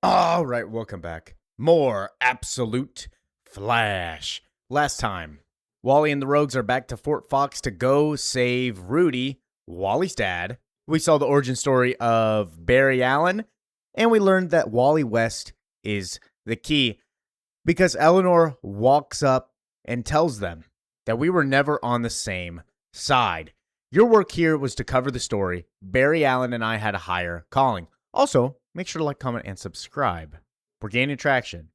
All right, welcome back. More Absolute Flash. Last time, Wally and the Rogues are back to Fort Fox to go save Rudy, Wally's dad. We saw the origin story of Barry Allen, and we learned that Wally West is the key because Eleanor walks up and tells them that we were never on the same side. Your work here was to cover the story. Barry Allen and I had a higher calling. Also, make sure to like, comment, and subscribe. We're gaining traction.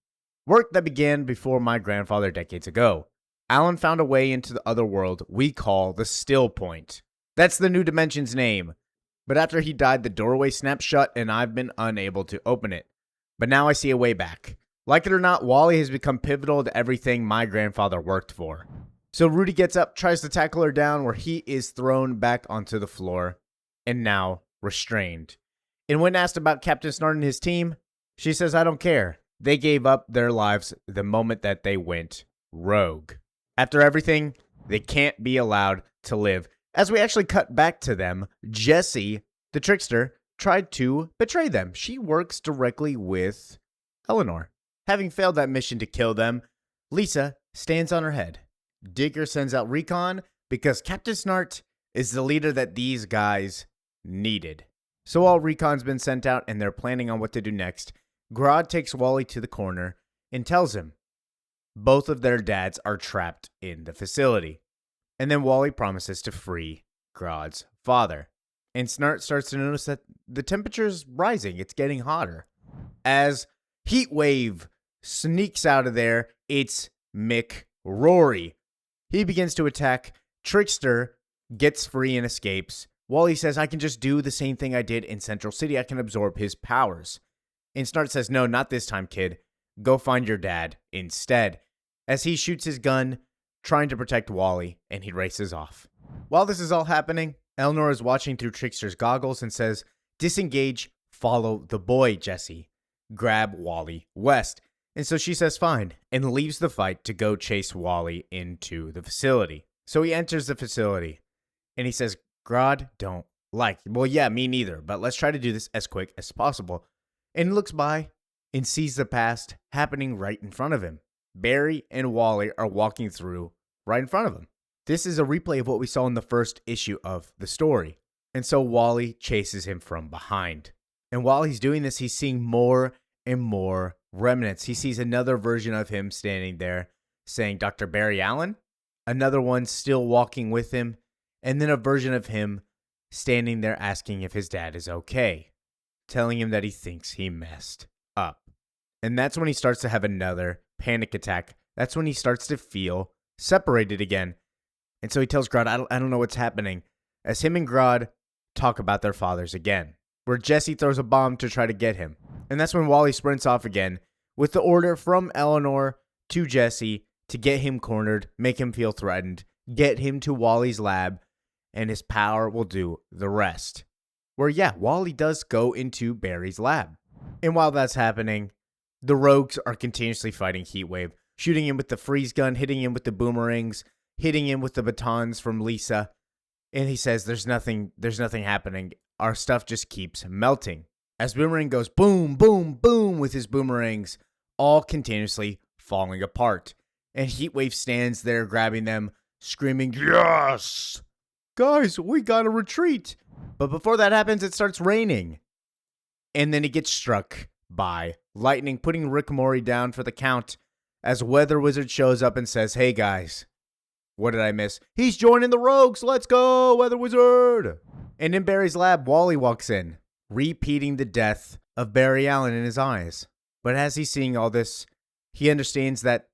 Work that began before my grandfather decades ago. Allen found a way into the other world we call the Still Point. That's the new dimension's name. But after he died, the doorway snapped shut and I've been unable to open it. But now I see a way back. Like it or not, Wally has become pivotal to everything my grandfather worked for. So Rudy gets up, tries to tackle her down, where he is thrown back onto the floor and now restrained. And when asked about Captain Snart and his team, she says, I don't care. They gave up their lives the moment that they went rogue. After everything, they can't be allowed to live. As we actually cut back to them, Jessie, the trickster, tried to betray them. She works directly with Eleanor. Having failed that mission to kill them, Lisa stands on her head. Digger sends out recon because Captain Snart is the leader that these guys needed. So all recon's been sent out and they're planning on what to do next. Grodd takes Wally to the corner and tells him both of their dads are trapped in the facility. And then Wally promises to free Grodd's father. And Snart starts to notice that the temperature's rising. It's getting hotter. As Heat Wave sneaks out of there, it's McRory. He begins to attack. Trickster gets free and escapes. Wally says, I can just do the same thing I did in Central City. I can absorb his powers. And Snart says, no, not this time, kid. Go find your dad instead. As he shoots his gun, trying to protect Wally, and he races off. While this is all happening, Eleanor is watching through Trickster's goggles and says, disengage, follow the boy, Jessie. Grab Wally West. And so she says fine, and leaves the fight to go chase Wally into the facility. So he enters the facility, and he says, Grodd, don't like. Well, yeah, me neither, but let's try to do this as quick as possible. And he looks by and sees the past happening right in front of him. Barry and Wally are walking through right in front of him. This is a replay of what we saw in the first issue of the story. And so Wally chases him from behind. And while he's doing this, he's seeing more and more remnants. He sees another version of him standing there saying, Dr. Barry Allen? Another one still walking with him. And then a version of him standing there asking if his dad is okay, telling him that he thinks he messed up. And that's when he starts to have another panic attack. That's when he starts to feel separated again. And so he tells Grodd, I don't know what's happening, as him and Grodd talk about their fathers again, where Jessie throws a bomb to try to get him. And that's when Wally sprints off again with the order from Eleanor to Jessie to get him cornered, make him feel threatened, get him to Wally's lab, and his power will do the rest. Where, yeah, Wally does go into Barry's lab. And while that's happening, the rogues are continuously fighting Heatwave, shooting him with the freeze gun, hitting him with the boomerangs, hitting him with the batons from Lisa. And he says, there's nothing happening. Our stuff just keeps melting. As Boomerang goes boom, boom, boom with his boomerangs, all continuously falling apart. And Heatwave stands there grabbing them, screaming, yes! Guys, we gotta retreat. But before that happens, it starts raining. And then he gets struck by lightning, putting Rick Mori down for the count as Weather Wizard shows up and says, hey guys, what did I miss? He's joining the rogues. Let's go, Weather Wizard. And in Barry's lab, Wally walks in, repeating the death of Barry Allen in his eyes. But as he's seeing all this, he understands that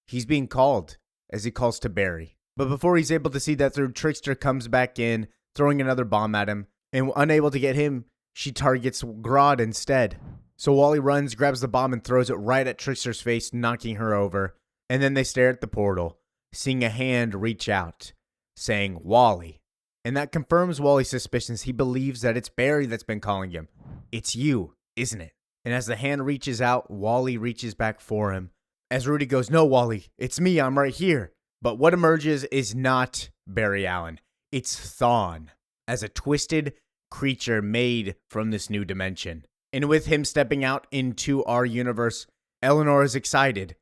he's being called as he calls to Barry. But before he's able to see that through, Trickster comes back in, throwing another bomb at him. And unable to get him, she targets Grodd instead. So Wally runs, grabs the bomb, and throws it right at Trickster's face, knocking her over. And then they stare at the portal, seeing a hand reach out, saying, Wally. And that confirms Wally's suspicions. He believes that it's Barry that's been calling him. It's you, isn't it? And as the hand reaches out, Wally reaches back for him. As Rudy goes, no, Wally, it's me, I'm right here. But what emerges is not Barry Allen. It's Thawne, as a twisted creature made from this new dimension. And with him stepping out into our universe, Eleanor is excited,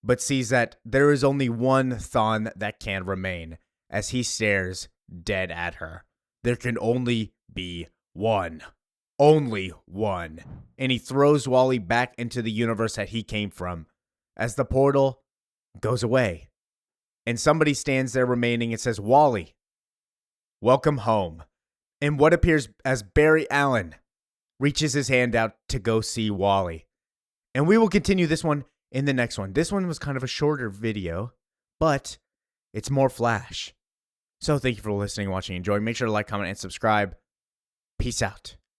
but sees that there is only one Thawne that can remain as he stares dead at her. There can only be one. Only one. And he throws Wally back into the universe that he came from as the portal goes away. And somebody stands there remaining and says, Wally, welcome home. And what appears as Barry Allen reaches his hand out to go see Wally. And we will continue this one in the next one. This one was kind of a shorter video, but it's more Flash. So thank you for listening, watching, enjoying. Make sure to like, comment, and subscribe. Peace out.